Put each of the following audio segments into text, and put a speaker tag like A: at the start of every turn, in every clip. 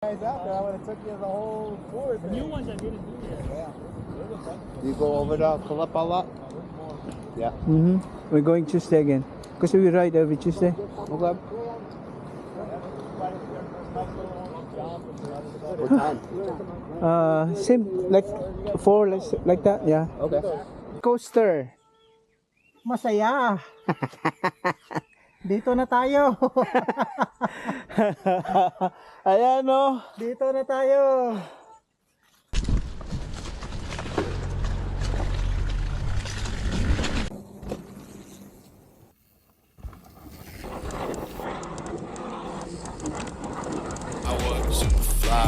A: Guys out there, I would have took you the whole tour.
B: The new ones I didn't do yet.
A: Yeah. You go over to Kalapa lot? Yeah.
C: We're going Tuesday again. Because we ride every Tuesday.
A: Okay. What time?
C: Same, like 4, like that, yeah.
A: Okay.
C: Coaster.
B: Masaya. Dito na tayo.
C: Ayan o.
B: Dito na tayo.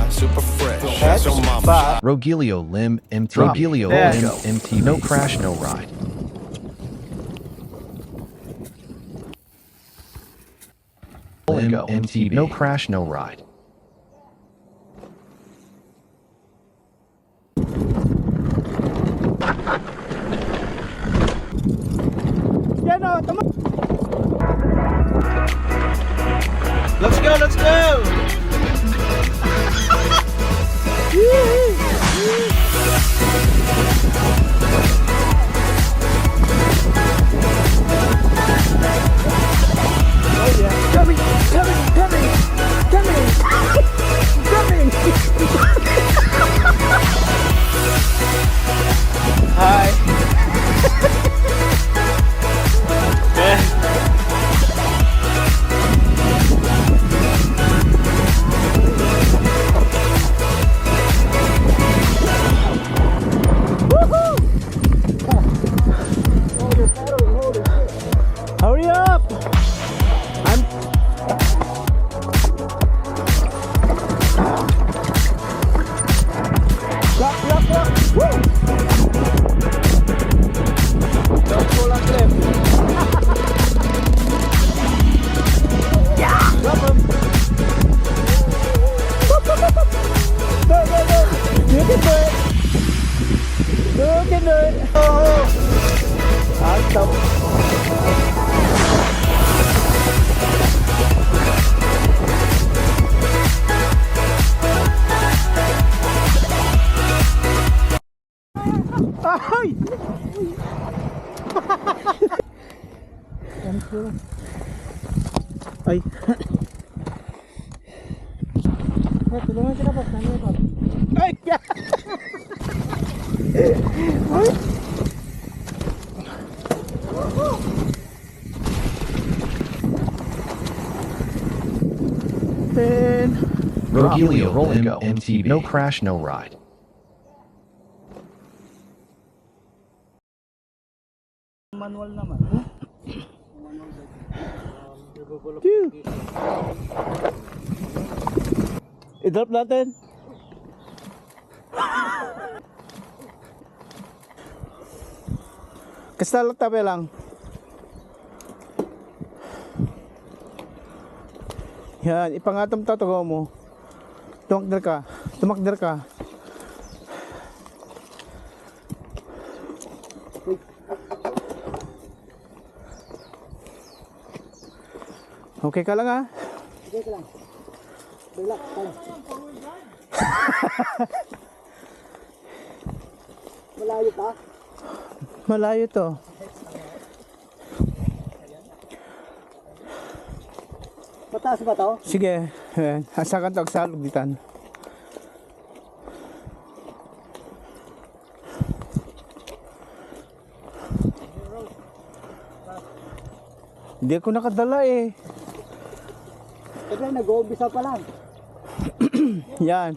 D: Super fresh. That's on my
C: But
E: Rogelio Lim MTB. Rogelio
C: Yes.
E: Lim MTB. No crash, no ride. Lim MTB. No crash, no ride.
C: yan o, tama. Let's go, let's go. Oh yeah. Coming. Hi. Hurry up! Lock. Woo! Don't pull on cliff. Yeah! Drop him! Go! You can do it! You can do it! Oh! I'll stop. Ay! Ay!
B: Tulungan kita pa.
C: Ay! Ay! Ten.
E: Rogelio Lim MTB. No crash, no ride.
B: Manual naman.
C: I-drop natin. Kastalot tabi lang. Yan, ipangatom tatago mo. Tumakder ka. Okay ka lang ha?
B: Okay lang. Relax. Malayo pa?
C: Malayo to.
B: Mataas ba to?
C: Sige, ayan. Asakan to sa lugditan. Hindi ako nakadala eh.
B: Kasi nag-uumpisa pa lang.
C: Yan.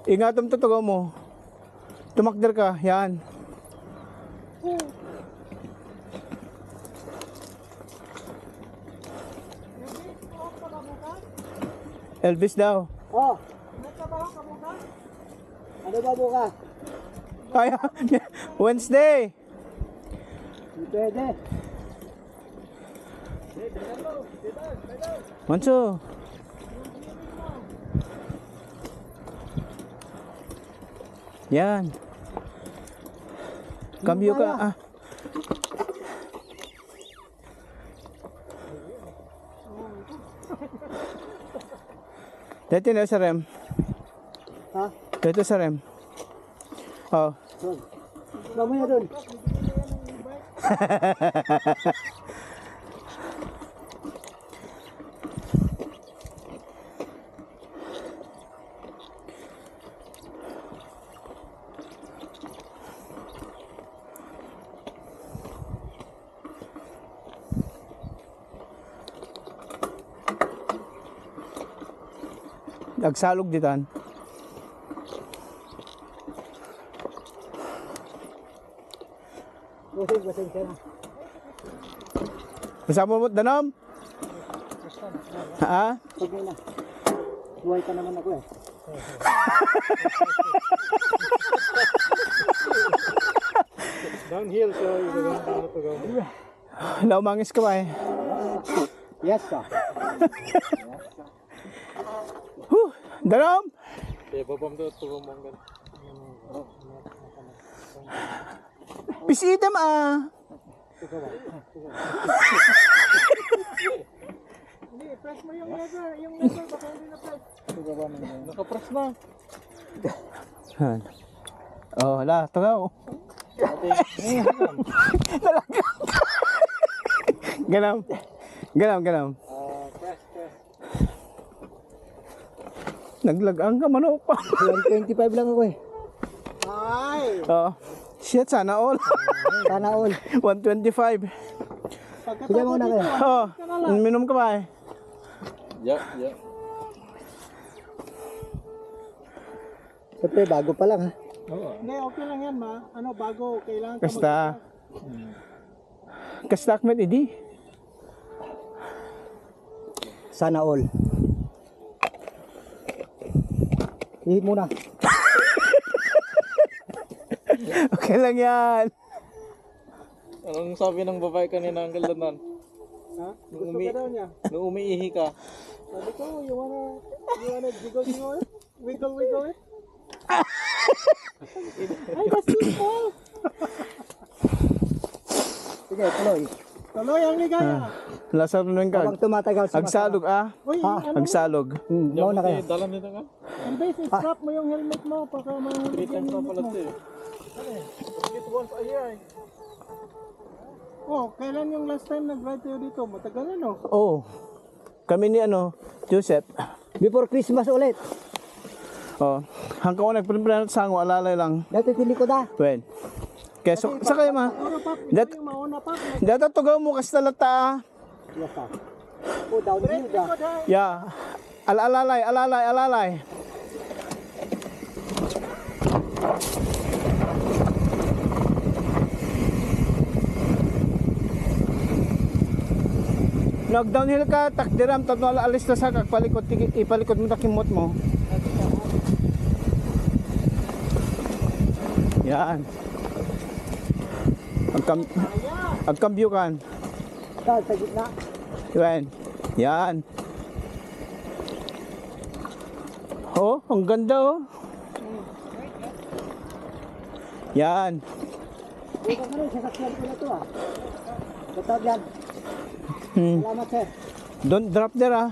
C: Ingatom tatago mo. Tumakder ka. Yan. Elvis daw.
B: Oh. Ano ba bukas?
C: Kaya, Wednesday.
B: Hindi pwede.
C: Manso. Yan. Cambio ka. Ah. Dito na sa rem.
B: Ha?
C: Dito sa rem. Oh.
B: Doon. Mamaya doon.
C: Nagsalog ditan.
B: Basing siya na.
C: Kasama mo danom? Ha?
B: Pag na. Buhay pa naman ako eh.
A: Downhill, so you're going to go.
C: Naumangis ka ba eh?
B: Yes, sir.
C: Danom! Pisitam ah!
A: Hindi, press mo yung lever baka hindi na press. Naka-press na.
C: Oh, hala, tagaw. Ganam. Ganam.
A: Press.
C: Naglagang ka manok pa.
B: 125 lang ako eh.
A: Ay!
C: Oh. Shit, sana all.
B: Sana all.
C: 125.
B: Sige muna kayo.
C: Oh, minom ka ba eh?
A: Yeah.
B: Siyempre, bago pa lang ha.
A: Hindi, okay lang yan, ma. Bago, kailangan ka
C: Kasta. Kasta Ahmed Idi.
B: Sana all. Ihip muna.
C: Okay lang yan.
F: Anong sabi ng babae kanina ang galdanan?
A: Ha? Gusto ka daw niya?
F: Nung umiihi ka?
A: Sabi ko, you wanna jiggle it? Wiggle it? Ay, that's too small!
B: Sige, tuloy.
A: Tuloy ang ligaya.
C: Lasar nun
B: Habang
C: ka.
B: tumatagal sa
C: Agsalog ah.
A: Uy,
C: Agsalog.
B: Mauna kayo.
F: Dala nito ka?
A: ang base, strap mo yung helmet mo baka mahulog
F: 3
A: yung
F: times na
A: helmet
F: pala
A: mo.
F: ito eh.
A: It once a year. Oh, kailan yung last time nag-ride tayo dito? Matagal na, no?
C: Oh. Kami ni Joseph.
B: Before Christmas ulit.
C: Oh. Hanggang ko nagprimprint sa sango, alalay lang.
B: Dati tili ko da.
C: Wen. Kaya sa kayo ma.
A: Puro pa,
C: Dat-
A: ito yung mauna pa.
C: Data tugaw mo kas talata.
B: Yes, sir. Oh, downhill da.
C: Ya. Alalay. Nag-downhill ka, takdiram, tatno alis na sa palikot, ipalikot mo takimot mo. Yan. Agkambyo kan.
B: Sa gitna.
C: Yan. Oh, ang ganda oh. Yan.
B: Bukas na rin, sasakyan ko na ito ah. Katawag yan. Salamat sir.
C: Don't drop there ah.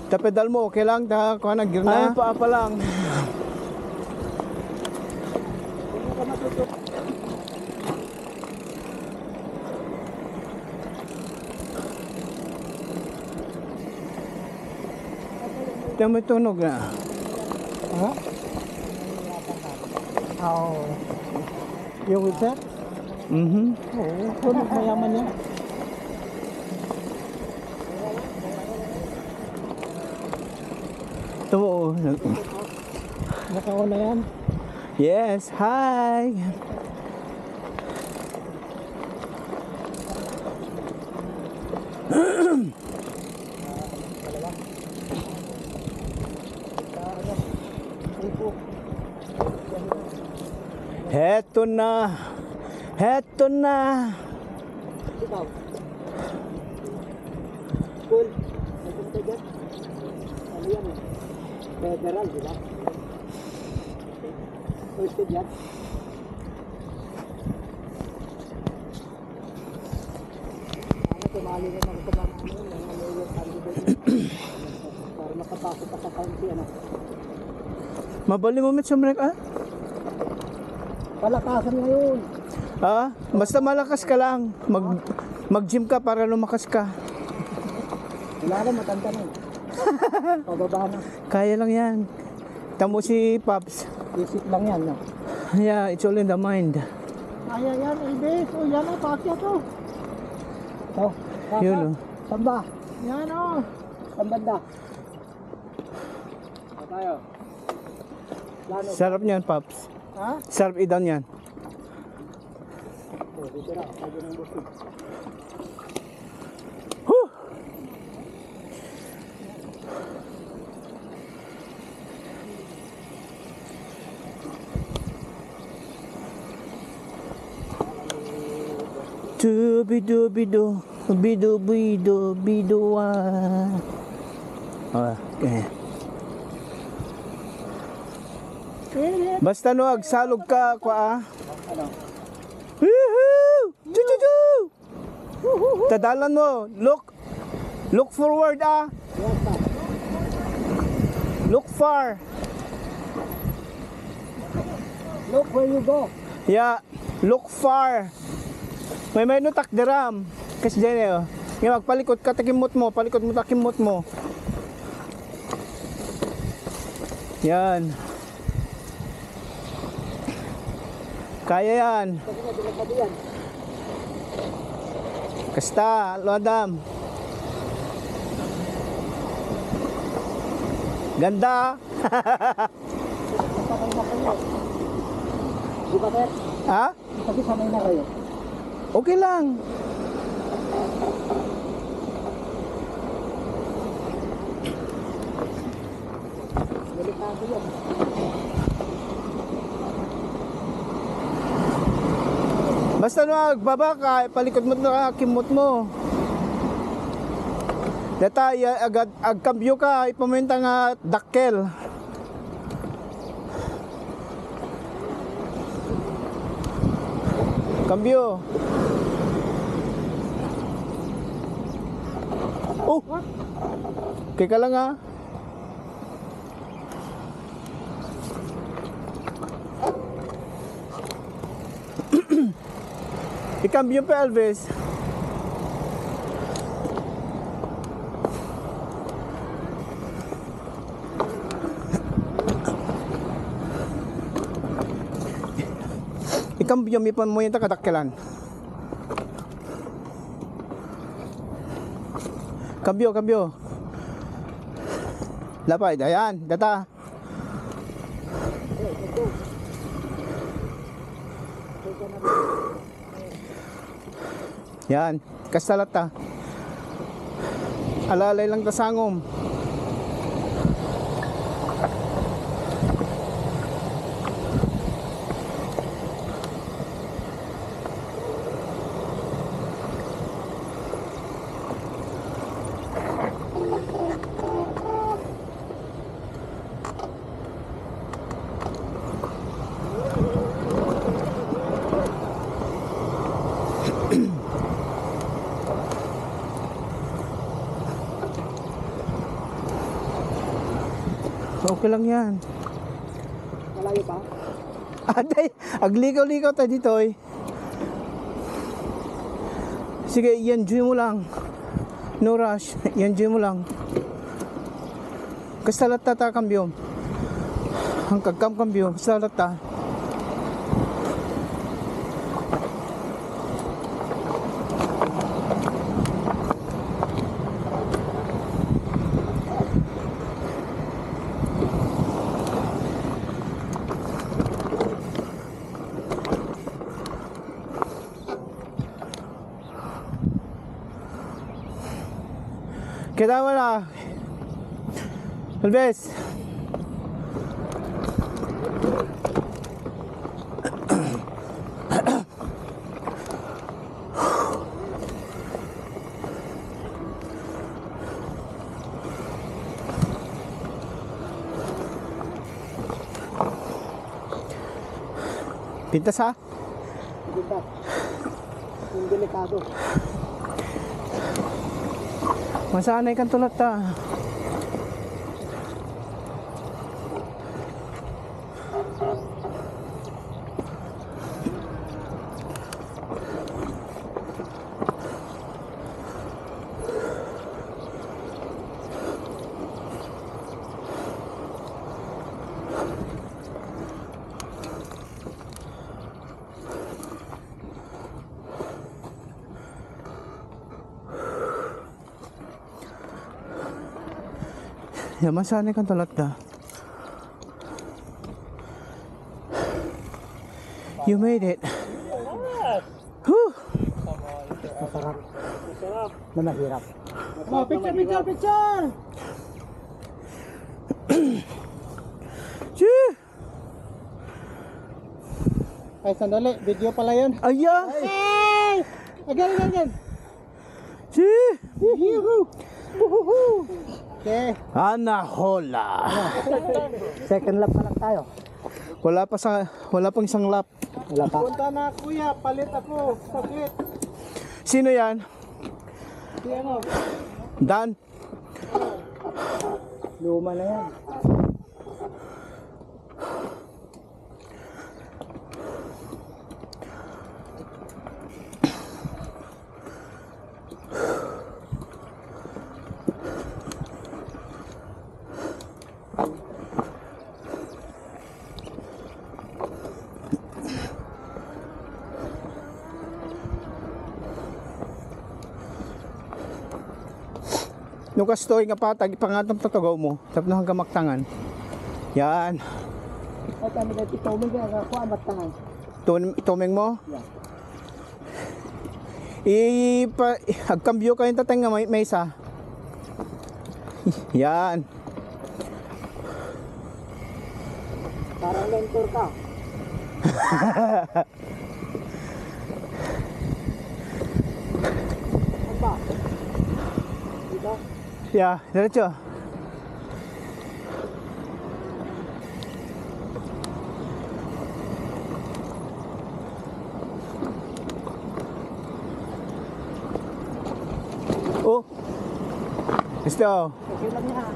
C: Tapedal mo, okay lang, kuha na gear na. Ay, pa lang. Ito may tunog na.
B: Ha? Oo. Yung wheelset? Oo. Tunog mayaman yan.
C: Ito mo.
B: Nakaon na yan.
C: Yes, hi. Heto na.
B: Ikaw. Cool. Nagpunta dyan. Ano yan eh? Federal, di ba? Twisted yan. Ano, tumali rin ako sa mga yung para makapasok pa sa county, ano.
C: Mabali mo mit sumrek ah?
B: Palakasan ngayon.
C: Ah, basta malakas ka lang. Mag-gym ka para lumakas ka.
B: Wala na, matanda na. Pababa na.
C: Kaya lang yan. Tamo si Pops.
B: Isip lang yan, no?
C: Yeah, it's all in the mind.
B: Kaya yan, Elvis. O, yan o, pakya to. Oh,
C: Yun oh.
B: Samba. Yan o. Sambanda. Tayo. Lano.
C: Sarap niyan, Pops.
B: Ha?
C: Sarap idan yan.
B: Oh, dito na. Sabi ng busig.
C: Huh! Dubidubidu, bidubidu, biduwa. Okay. Basta no, agsalog ka, kwa.
B: Ano?
C: Woohoo! Chuchuchu! Tadalan mo. Look forward ah.
B: Yes, sir.
C: Look far.
B: Look where you go.
C: Yeah, look far. May no takderam. Kasi dyan eh. Oh. Ngayon, magpalikot ka, takimot mo. Palikot mo, takimot mo. Yan. Kaya yan.
B: Sabi nga, dilagad yan.
C: Kasta, Lodam. Ganda.
B: Sanay na kayo. Di ba, sir?
C: Ha?
B: Kasi sanay na kayo.
C: Okay lang.
B: Delikado yun.
C: Basta no, agbaba ka, palikod mo na kimot mo. Data, agad agkambyo ka, ipaminta nga dakkel. Kambyo. Oh! Okay ka lang ha. Ikambyo pa, Elvis. Ikambyo mo yung takadakkelan. Kambyo. Lapay, ayan, data. Yan, kasalat ta. Alalay lang ta sangom. Okay lang yan.
B: Malayo pa?
C: Aday, aglikaw-likaw tayo dito eh. Sige, yan mo lang. No rush, yan mo lang. Kasalat ta kambyo. Ang kambyo, kasalat ta. Kita mo na. Elvis. Pintas ha?
B: Diba? Yung delikado.
C: Masanay kang tulad ta. Yaman sana kang tulad na. You made it. Whew.
B: Masarap. Na mahirap.
C: Oh, picture! Chee!
B: Ay, sandali. Video pala yun.
C: Ayan!
B: Again.
C: Chee!
B: Yuhu! Okay.
C: Anahola!
B: Second lap pa lang tayo.
C: Wala pang isang lap.
B: Wala pa.
F: Punta na kuya, palit ako. Saglit.
C: Sino yan?
F: Si ano?
C: Dan?
B: Luma na yan.
C: Nung kastoy nga patag, pangatong tatugaw mo. Tapos na hanggang maktangan. Yan.
B: Ay, kami dati tuming kaya ako amat tangan.
C: Tuming mo?
B: Yeah.
C: Agkambyo kayo tatay nga may isa. Yan.
B: Parang mentor ka. Ano ba? Dito?
C: Yeah, diretso. Oh. Listo.
B: Okay lang yan.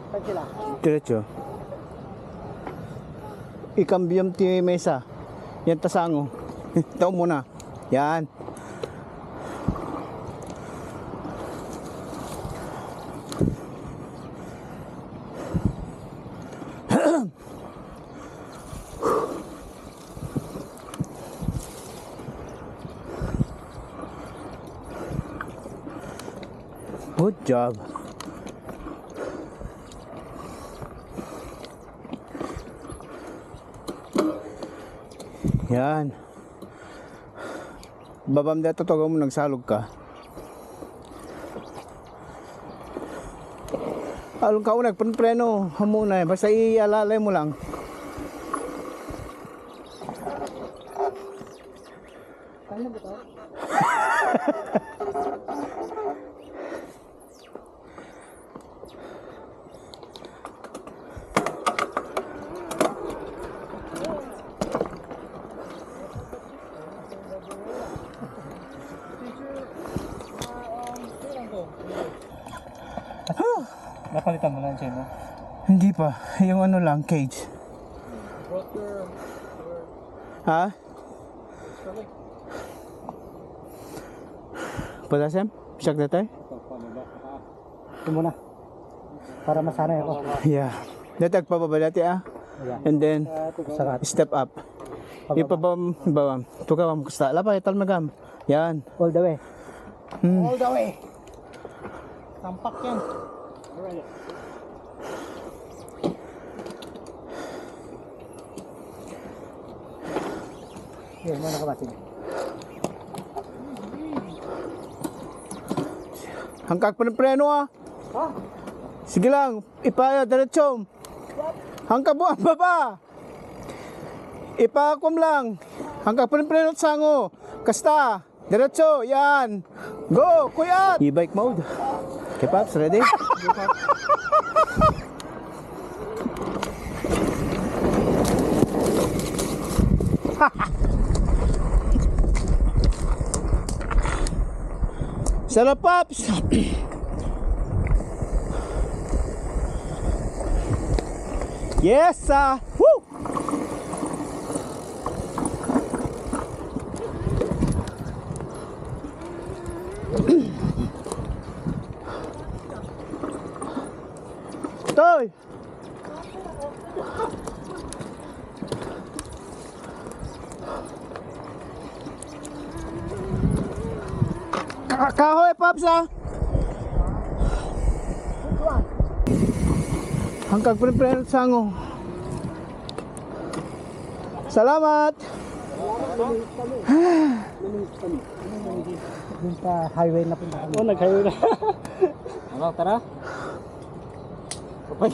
B: Saan sila?
C: Diretso. Ikambiyam ti mesa. Yan tasango. Taon muna. Yan. Good job. Yan. Babam dito to mo nagsalog ka. Along ka unag preno hamuna basta ialalay mo lang.
B: Kaya ba ito?
F: Napalitan mo lang siya, no?
C: Hindi pa, yung ano lang cage. Ha? Padasem? Pisak na tayo?
B: Ito muna. Para masanay ako.
C: Yeah. Dati agpababa dati
B: Yeah.
C: And then
B: Sarat.
C: step up. Ipabam. Tukawam kusta. Lapay talmagam. Yan.
B: All the way.
C: Hmm.
B: All the way.
F: Tampak yan.
B: Yan, muna ka ba? Sige.
C: Hangkag pa ng preno ah.
B: Ha?
C: Sige lang, ipaya, diretso. Hangkag mo ang baba. Ipakom lang. Hangkag pa ng preno at sango. Kasta, diretso, yan. Go, kuyat. E-bike mode. Okay, Paps, ready? Sarap, Paps. Yes, woo! Toy! Kahoy, Paps, Hangkag pre-pre sango. Salamat.
B: Dun sa highway na punta kami.
F: Oh, nag-highway na. Ano, tara. Kapay.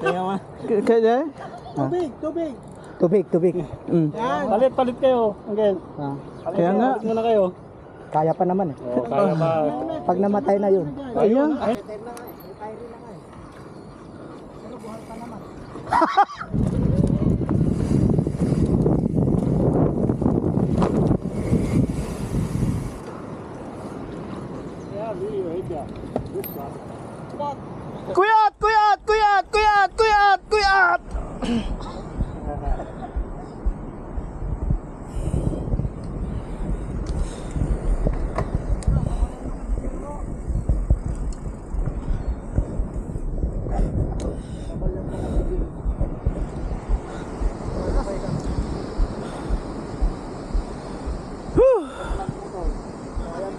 F: Kaya mo.
C: Kaya?
B: Tubig.
F: Palit kayo. Again.
C: Kaya nga.
F: Palit muna kayo.
B: Kaya pa naman eh.
F: Oh, kaya ba?
B: Pag namatay na yun.
C: Ayun. Kuyat!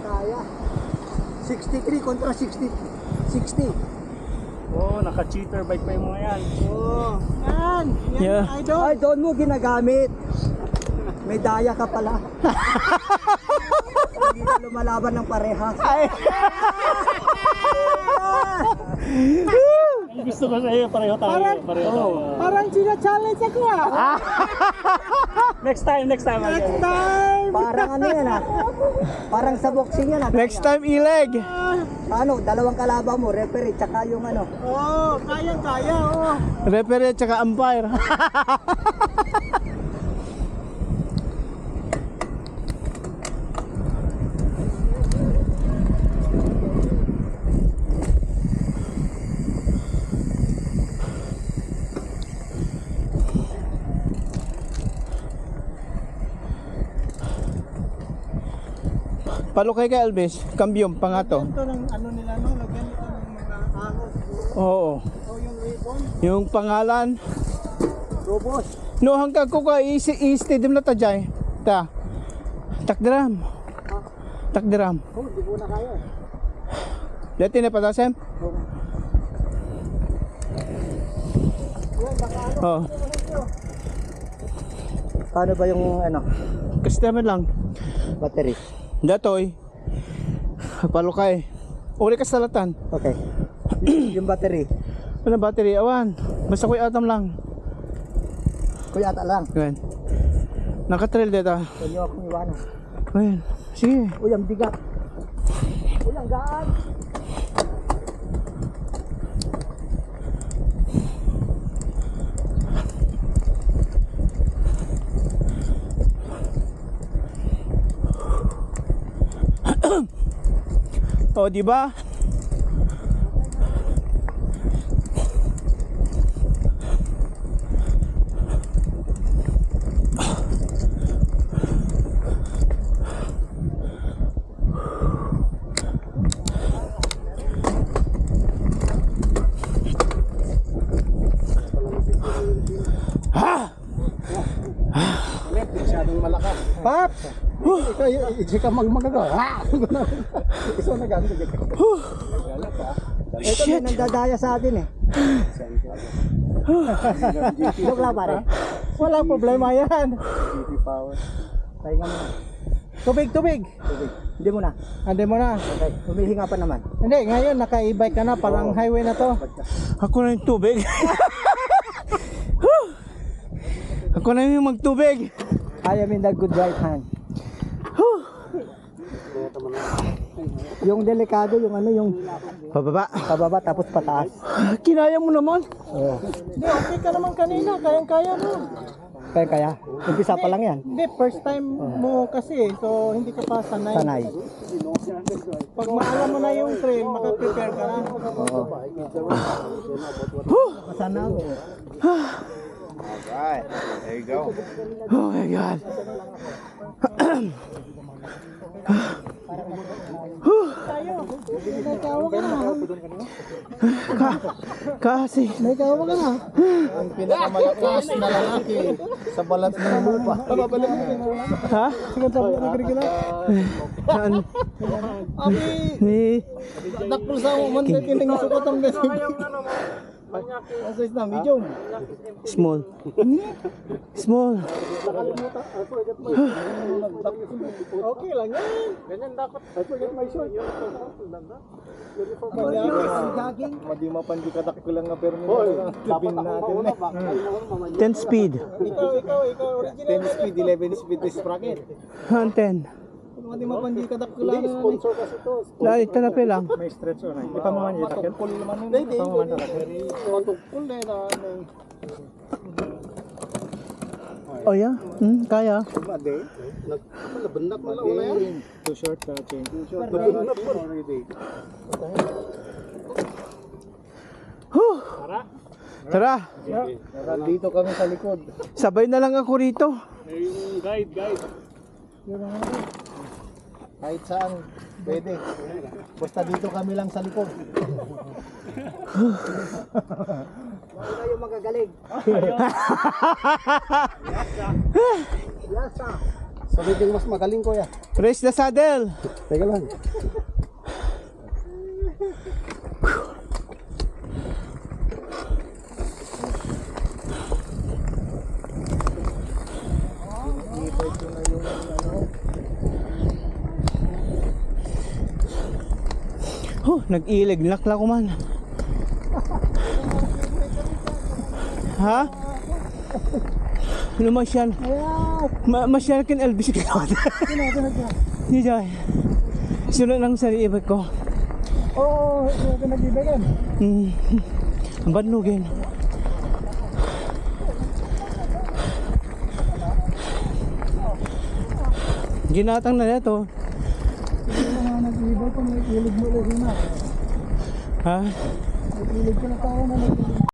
B: Kaya. 63 kontra 60.
F: Oh, naka-cheater bike pa yung mga yan.
B: Oh, yan.
C: Yeah.
B: Ay, doon mo ginagamit. May daya ka pala. Hindi na lumalaban ng parehas.
F: Ang gusto ko sa iyo, pareho tayo. Pareho tayo.
B: Parang sina-challenge ako
F: Next time.
B: Parang ano yan Parang sa boxing yan
C: Next time, ileg.
B: Ano, dalawang kalaban mo, referee, tsaka yung ano. Oo, kaya.
C: Referee at saka umpire. Palukay kay Alves, kambyong pangato.
B: Ito ng ano nila no, lagyan ito ng mga ahos.
C: Oo.
B: O yung ribbon,
C: Yung pangalan.
B: robos.
C: No, hanggang ko ka i-stadium na tajay. Ta. Takdiram. Takdiram.
B: Oh, di mo na kaya.
C: Dati na patasem? Oh.
B: Paano ba yung ano,
C: Customer lang.
B: battery?
C: Datoy. Palukay. Uli ka sa latan.
B: Okay. Yung battery,
C: Walang battery. Awan. Basta ko'y atam lang.
B: kuya ata lang.
C: Ganyan. Nakatrail dito.
B: Huwag niyo akong iwanan.
C: Ganyan. Sige.
B: Uy, ang bigat. Uy, ang gaan.
C: O, di ba?
A: Masyadong malakas.
B: Paps!
A: Hindi ka magmagagawa.
B: Gusto na gamit. Ito may nandadaya sa atin eh. Joke lang pare.
C: Walang problema yan.
B: Pahinga mo.
C: Tubig, tubig.
B: Hindi mo na.
C: Ande mo na.
B: Okay. Humihinga pa naman.
C: Hindi, ngayon naka-e-bike ka na, parang highway na to. Ako na yung tubig. Ako na yung magtubig.
B: I am in the good right hand. Yung delikado, yung ano, yung
C: Pababa.
B: pababa tapos pataas.
C: Kinaya mo naman.
B: Oo.
C: Hindi, okay ka naman kanina. Kayang-kaya mo.
B: Kaya. Umpisa pa lang yan.
C: Hindi, first time mo kasi. So, hindi ka pa sanay.
B: Sanay.
C: Pag maalam mo na yung trail, makaprepare ka na.
B: Oo. Sana ako.
A: Alright, there you go.
C: Oh my God. Kasi
B: May kawa ka na.
A: Ang pinakamalakas na lalaki sa balat ng lupa.
C: ha?
B: Sige, sabi ko nagregula.
C: Saan? Ni
A: Dakpul sa mo, man kining sukot ang best. Ang size na, medium.
C: small. Small.
A: Okay lang yan. Ganyan dapat. I forget my short.
B: Jogging.
A: Madi mapandi ka dakpul lang nga pero dapat natin na.
C: 10 speed.
A: Ikaw, original. 10 speed, 11 speed is sprocket.
C: 10.
A: Madi mapandi ka dakpul lang. Sponsor kasi to.
C: Lali, tanape lang.
A: May stretch on. Di pa man yun. Matukul naman yun. Hindi, matukul na yun.
C: Oh yeah? Kaya.
A: Madi. Nagbandak mo lang wala yan. Too short ka, change. Too short. Already.
C: Tara.
A: Dito kami sa likod.
C: Sabay na lang ako rito.
A: Kahit saan, pwede. Basta dito kami lang sa likod.
B: Wala yung magagaling.
A: Sabi yung mas magaling ko ya.
C: Raise the saddle.
A: Teka lang.
C: Nag-ilig. Nakla ko man. Ha? Lumasyan. Masyal kin Elvis Kilot. Hindi dyan. Sunod lang sa ibig ko.
B: Oo, ito nag-ibagan.
C: Banlugin. Ginatang na nito.
B: Nag-ibag ko, nag-ilig mo ulit na.
C: Ha?
B: Nag-ilig ko na tayo na nag-ilig.